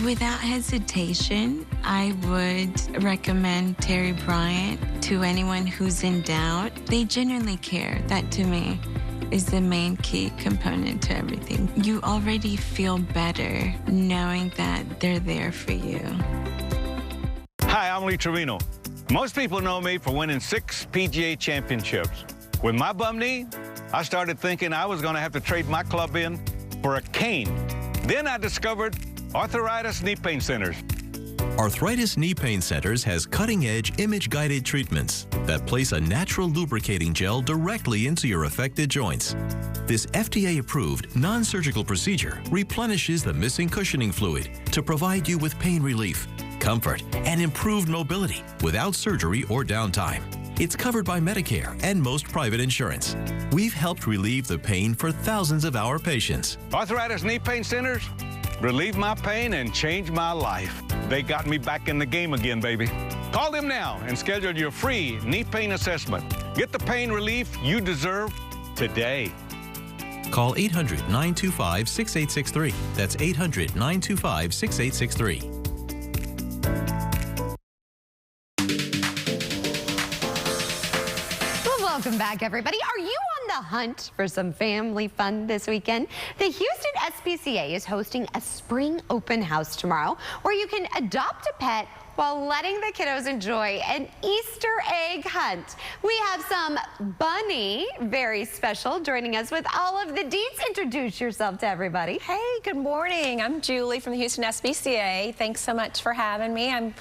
without hesitation, I would recommend Terry Bryant to anyone who's in doubt. They genuinely care. That, to me, is the main key component to everything. You already feel better knowing that they're there for you. Hi, I'm Lee Trevino. Most people know me for winning 6 PGA championships. With my bum knee, I started thinking I was going to have to trade my club in for a cane. Then I discovered Arthritis Knee Pain Centers. Arthritis Knee Pain Centers has cutting-edge image-guided treatments that place a natural lubricating gel directly into your affected joints. This FDA-approved, non-surgical procedure replenishes the missing cushioning fluid to provide you with pain relief, comfort, and improved mobility without surgery or downtime. It's covered by Medicare and most private insurance. We've helped relieve the pain for thousands of our patients. Arthritis Knee Pain Centers relieve my pain and change my life. They got me back in the game again, baby. Call them now and schedule your free knee pain assessment. Get the pain relief you deserve today. Call 800-925-6863. That's 800-925-6863. Welcome back, everybody. Are you on the hunt for some family fun this weekend? The Houston SPCA is hosting a spring open house tomorrow where you can adopt a pet while letting the kiddos enjoy an Easter egg hunt. We have some Bunny, very special, joining us with all of the deets. Introduce yourself to everybody. Hey, good morning. I'm Julie from the Houston SPCA. Thanks so much for having me. I'm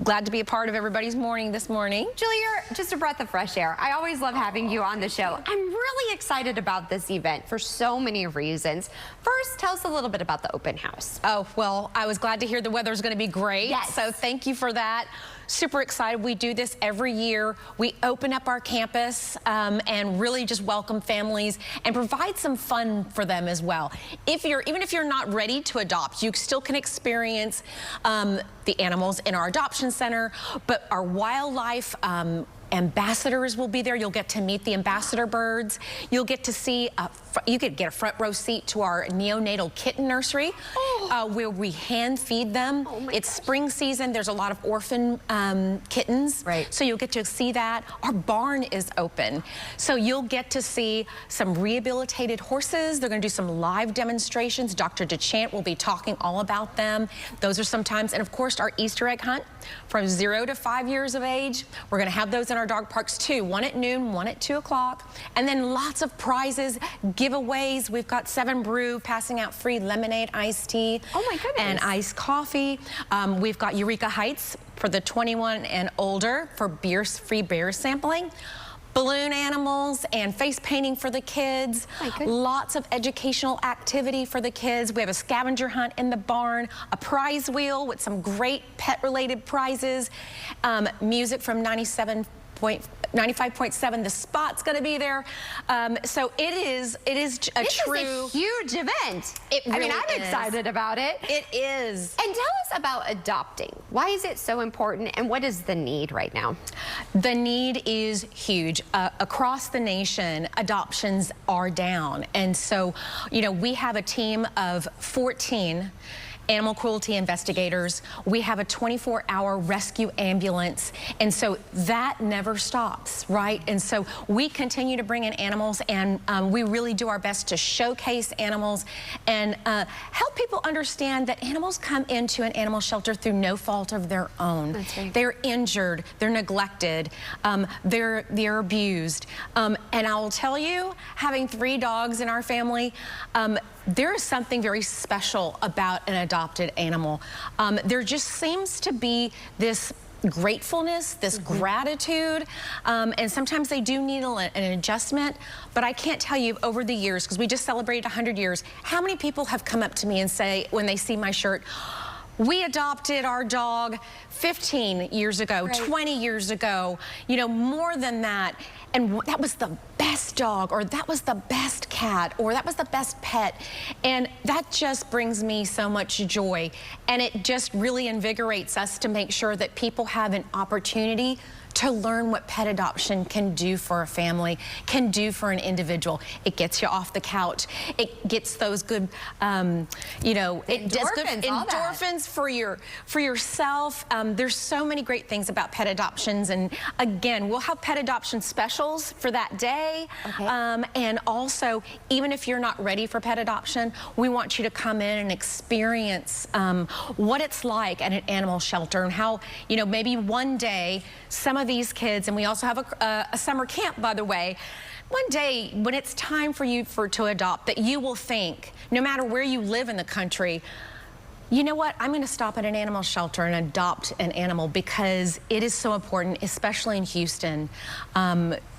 glad to be a part of everybody's morning this morning. Julie, you're just a breath of fresh air. I always love having you on the show. I'm really excited about this event for so many reasons. First, tell us a little bit about the open house. Oh, well, I was glad to hear the weather's going to be great. Yes. So thank you for that. Super excited. We do this every year. We open up our campus and really just welcome families and provide some fun for them as well. Even if you're not ready to adopt, you still can experience the animals in our adoption center, but our wildlife ambassadors will be there. You'll get to meet the ambassador birds. You'll get to see, you could get a front row seat to our neonatal kitten nursery. where we hand feed them. It's spring season. There's a lot of orphan kittens. Right. So you'll get to see that. Our barn is open. So you'll get to see some rehabilitated horses. They're going to do some live demonstrations. Dr. DeChant will be talking all about them. Those are some times. And of course, our Easter egg hunt from 0 to 5 years of age. We're going to have those in our dog parks too. One at noon, one at 2 o'clock. And then lots of prizes, giveaways. We've got 7 Brew passing out free lemonade, iced tea. Oh my goodness. And iced coffee. We've got Eureka Heights for the 21 and older for free beer sampling. Balloon animals and face painting for the kids. Lots of educational activity for the kids. We have a scavenger hunt in the barn, a prize wheel with some great pet-related prizes. Music from 95.7, the Spot's going to be there. So it is a true... This is a huge event. It really I mean, I'm excited about it. It is. And tell us about adopting. Why is it so important, and what is the need right now? The need is huge. Across the nation, adoptions are down. And so, you know, we have a team of 14 animal cruelty investigators. We have a 24-hour rescue ambulance. And so that never stops, right? And so we continue to bring in animals, and we really do our best to showcase animals and help people understand that animals come into an animal shelter through no fault of their own. That's right. They're injured, they're neglected, they're abused. And I will tell you, having 3 dogs in our family, there is something very special about an adopted animal. There just seems to be this gratefulness, this gratitude, and sometimes they do need an adjustment, but I can't tell you over the years, because we just celebrated 100 years, how many people have come up to me and say, when they see my shirt, we adopted our dog 15 years ago, 20 years ago, you know, more than that. And that was the best dog, or that was the best cat, or that was the best pet. And that just brings me so much joy. And it just really invigorates us to make sure that people have an opportunity to learn what pet adoption can do for a family, can do for an individual. It gets you off the couch. It gets those good, you know, it does good endorphins for yourself. There's so many great things about pet adoptions, and again, we'll have pet adoption specials for that day. And also, even if you're not ready for pet adoption, we want you to come in and experience what it's like at an animal shelter, and how, you know, maybe one day some of these kids, and we also have a summer camp, by the way, one day when it's time for you to adopt, that you will think, no matter where you live in the country, you know what, I'm going to stop at an animal shelter and adopt an animal, because it is so important, especially in Houston,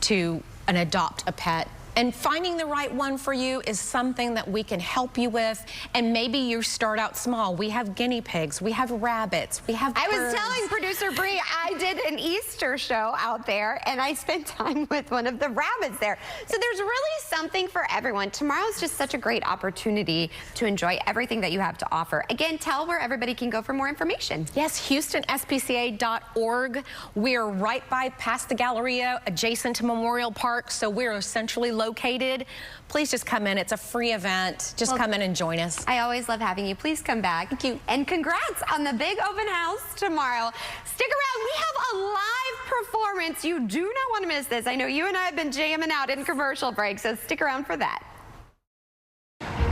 to adopt a pet. And finding the right one for you is something that we can help you with. And maybe you start out small. We have guinea pigs, we have rabbits, we have birds. I was telling producer Bree, I did an Easter show out there, and I spent time with one of the rabbits there. So there's really something for everyone. Tomorrow's just such a great opportunity to enjoy everything that you have to offer. Again, tell where everybody can go for more information. Yes, HoustonSPCA.org. We're right past the Galleria, adjacent to Memorial Park, so we're centrally located. Please just come in. It's a free event. Just come in and join us. I always love having you. Please come back. Thank you. And congrats on the big open house tomorrow. Stick around. We have a live performance. You do not want to miss this. I know you and I have been jamming out in commercial break, so stick around for that.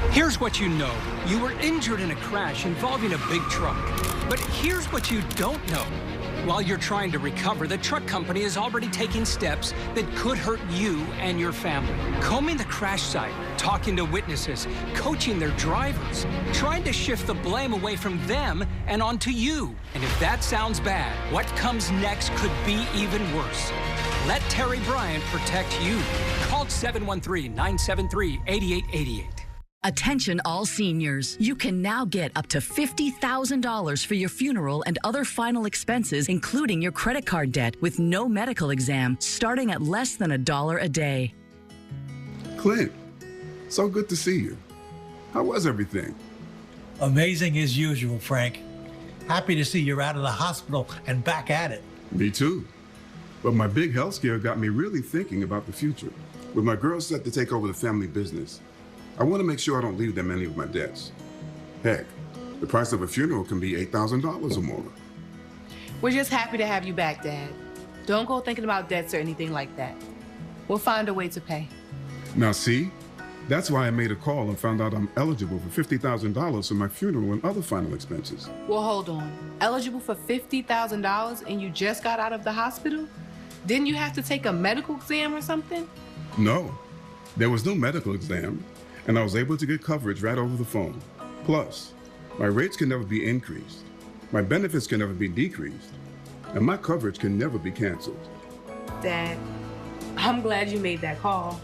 Here's what you know. You were injured in a crash involving a big truck. But here's what you don't know. While you're trying to recover, the truck company is already taking steps that could hurt you and your family. Combing the crash site, talking to witnesses, coaching their drivers, trying to shift the blame away from them and onto you. And if that sounds bad, what comes next could be even worse. Let Terry Bryant protect you. Call 713-973-8888. Attention all seniors. You can now get up to $50,000 for your funeral and other final expenses, including your credit card debt, with no medical exam, starting at less than $1 a day. Clint, so good to see you. How was everything? Amazing as usual, Frank. Happy to see you're out of the hospital and back at it. Me too. But my big health scare got me really thinking about the future. With my girls set to take over the family business, I want to make sure I don't leave them any of my debts. Heck, The price of a funeral can be $8,000 or more. We're just happy to have you back, Dad. Don't go thinking about debts or anything like that. We'll find a way to pay. Now see, that's why I made a call and found out I'm eligible for $50,000 for my funeral and other final expenses. Well, hold on. Eligible for $50,000 and you just got out of the hospital? Didn't you have to take a medical exam or something? No, there was no medical exam, and I was able to get coverage right over the phone. Plus, my rates can never be increased, my benefits can never be decreased, and my coverage can never be canceled. Dad, I'm glad you made that call.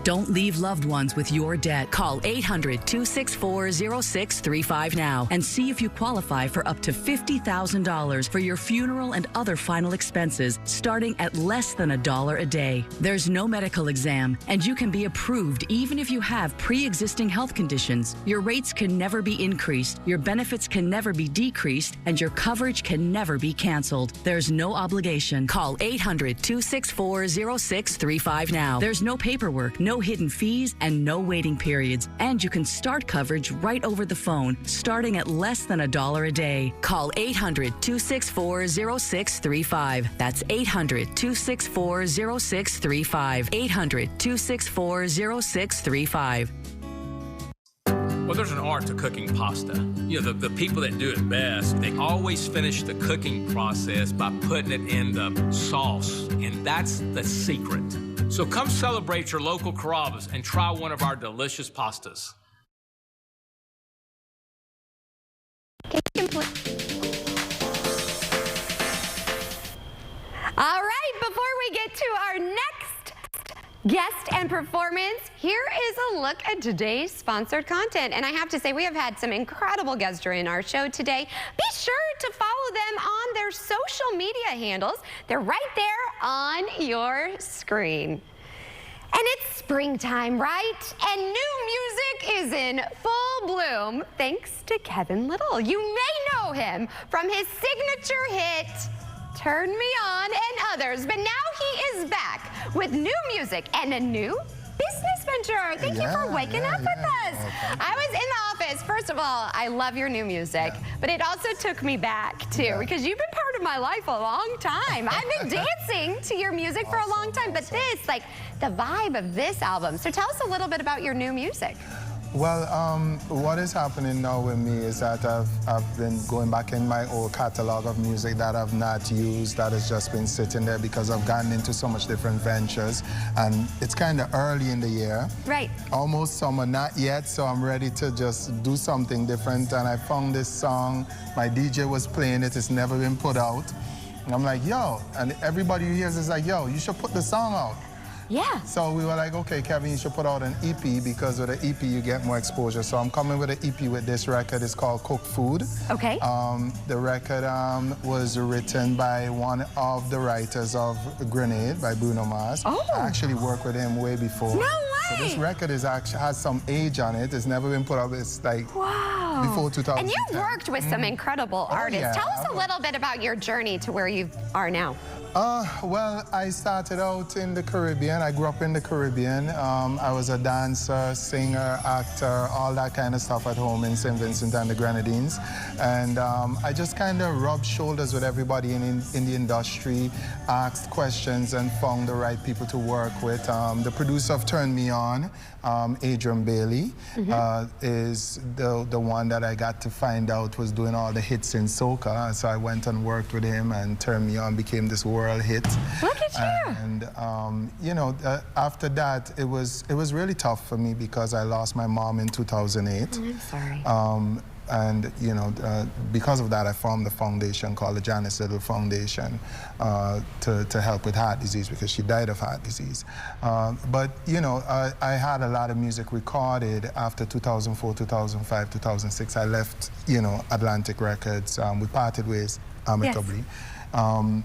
Don't leave loved ones with your debt. Call 800-264-0635 now and see if you qualify for up to $50,000 for your funeral and other final expenses, starting at less than $1 a day. There's no medical exam, and you can be approved even if you have pre-existing health conditions. Your rates can never be increased, your benefits can never be decreased, and your coverage can never be canceled. There's no obligation. Call 800-264-0635 now. There's no paperwork, no hidden fees, and no waiting periods. And you can start coverage right over the phone, starting at less than $1 a day. Call 800-264-0635. That's 800-264-0635. 800-264-0635. Well, there's an art to cooking pasta. You know, the people that do it best, they always finish the cooking process by putting it in the sauce, and that's the secret. So come celebrate your local Carrabba's and try one of our delicious pastas. All right, before we get to our next guest and performance, here is a look at today's sponsored content. And I have to say, we have had some incredible guests during our show today. Be sure to follow them on their social media handles. They're right there on your screen. And it's springtime, right? And new music is in full bloom thanks to Kevin Little. You may know him from his signature hit, Turn Me On and others, but now he is back with new music and a new business venture. Thank you for waking up with us. I was in the office. First of all, I love your new music, but it also took me back too, because you've been part of my life a long time. I've been dancing to your music for a long time, but this, like the vibe of this album. So tell us a little bit about your new music. Well, what is happening now with me is that I've been going back in my old catalog of music that I've not used, that has just been sitting there because I've gotten into so much different ventures, and it's kind of early in the year. Right. Almost summer, not yet, so I'm ready to just do something different, and I found this song. My DJ was playing it, it's never been put out. And I'm like, yo, and everybody who hears is like, yo, you should put the song out. Yeah. So we were like, okay, Kevin, you should put out an EP, because with an EP you get more exposure. So I'm coming with an EP with this record. It's called Cook Food. Okay. The record was written by one of the writers of Grenade, by Bruno Mars. Oh. I actually worked with him way before. No way. So this record is actually has some age on it. It's never been put out. It's like before 2010. And you've worked with some incredible artists. yeah. Tell us a little bit about your journey to where you are now. Well, I started out in the Caribbean. I grew up in the Caribbean. I was a dancer, singer, actor, all that kind of stuff at home in St. Vincent and the Grenadines. And I just kind of rubbed shoulders with everybody in the industry, asked questions, and found the right people to work with. The producer of Turn Me On, Adrian Bailey, is the one that I got to find out was doing all the hits in soca. So I went and worked with him, and Turn Me On became this world hit. Look at you! And you know, after that, it was really tough for me because I lost my mom in 2008. I'm sorry. And you know, because of that, I formed a foundation called the Janice Little Foundation to help with heart disease, because she died of heart disease. But you know, I had a lot of music recorded after 2004, 2005, 2006. I left, you know, Atlantic Records. We parted ways amicably. Yes.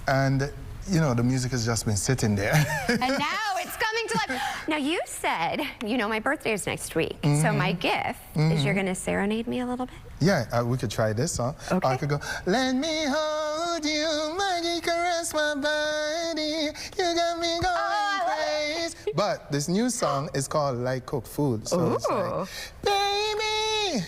And you know, the music has just been sitting there. And now it's coming to life. Now, you said, you know, my birthday is next week, so my gift is you're going to serenade me a little bit? Yeah, we could try this, huh? Okay. Or I could go, let me hold you, Maggie, caress my body, you got me going crazy. But this new song is called Like Cook Food. So it's like, baby,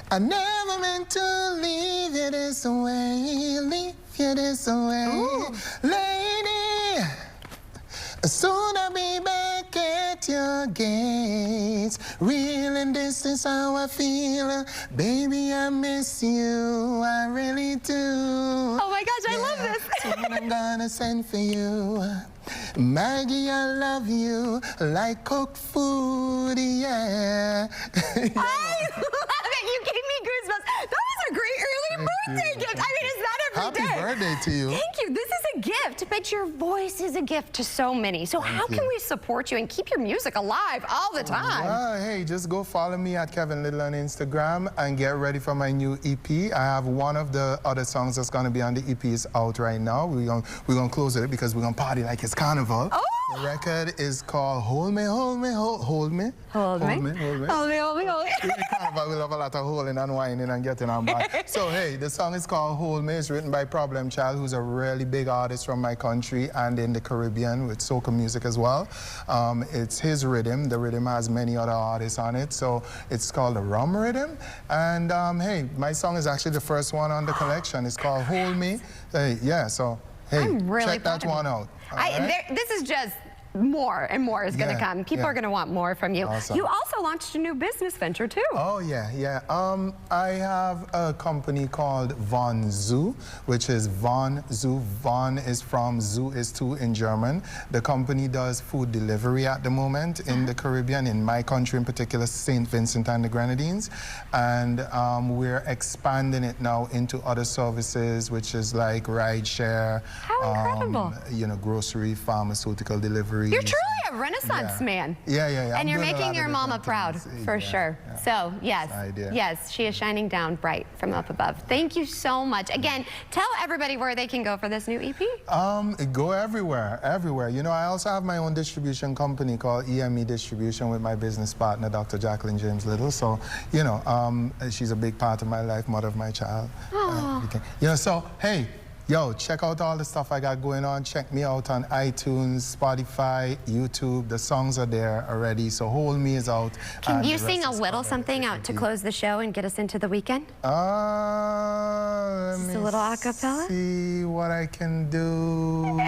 I never meant to leave you this way, leave you this way. Ooh. Lady, soon I'll be back at your gates. Real and this is how I feel. Baby, I miss you, I really do. Oh my gosh, I love this. Soon I'm gonna send for you. Maggie, I love you like cooked food, yeah. I love it. You gave me goosebumps. That was a great early birthday gift. I mean, it's not every day. Happy birthday to you. Thank you. This is a gift, but your voice is a gift to so many. So how can we support you and keep your music alive all the time? Well, hey, just go follow me at Kevin Little on Instagram and get ready for my new EP. I have one of the other songs that's going to be on the EP is out right now. We're gonna close it because we're going to party like it's carnival. Oh! The record is called Hold Me, Hold Me, Hold Me. Hold me. Hold me, hold me, hold me. In carnival, we love a lot of holding and whining and getting on back. So, hey, the song is called Hold Me. It's written by Problem Child, who's a really big artist from my country and in the Caribbean with soca music as well. It's his rhythm. The rhythm has many other artists on it. So it's called the Rum Rhythm. And, hey, my song is actually the first one on the collection. It's called Hold Me. Hey, yeah, so, hey, I'm really check that one out. This is just more and more is going to come. People are going to want more from you. Awesome. You also launched a new business venture too. Oh yeah. I have a company called Von Zoo, which is Von Zoo. Von is from Zoo is two in German. The company does food delivery at the moment in the Caribbean, in my country in particular, St. Vincent and the Grenadines, and we're expanding it now into other services, which is like ride share, you know, grocery, pharmaceutical delivery. You're truly a renaissance man. Yeah. And you're making your mama proud, for sure. Yeah. So, yes, she is shining down bright from up above. Thank you so much. Again, tell everybody where they can go for this new EP. Go everywhere. You know, I also have my own distribution company called EME Distribution with my business partner, Dr. Jacqueline James Little. So, you know, she's a big part of my life, mother of my child. You know, so, hey, yo, check out all the stuff I got going on. Check me out on iTunes, Spotify, YouTube. The songs are there already. So Hold Me is out. Can you sing a little something out to close the show and get us into the weekend? Just a little a cappella? See what I can do. For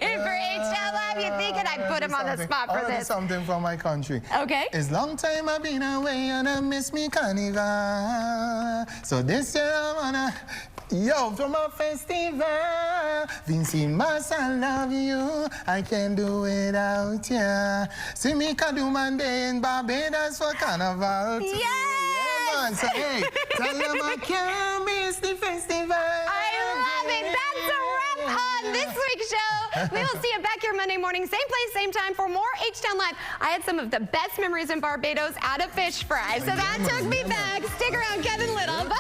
H-Town Live, you thinking I put him on the spot for this? Something from my country. Okay. It's long time I've been away and I miss me carnival. So this year I wanna... Yo, from a festival, Vinci Mas, I love you. I can't do without ya. See me do Monday in Barbados for Carnival. Yes! Yeah, man. So, hey, tell them I can't miss the festival. I love it. That's a wrap on this week's show. We will see you back here Monday morning, same place, same time for more H-Town Live. I had some of the best memories in Barbados out of fish fry, so that took me back. Stick around, Kevin Little. Bye.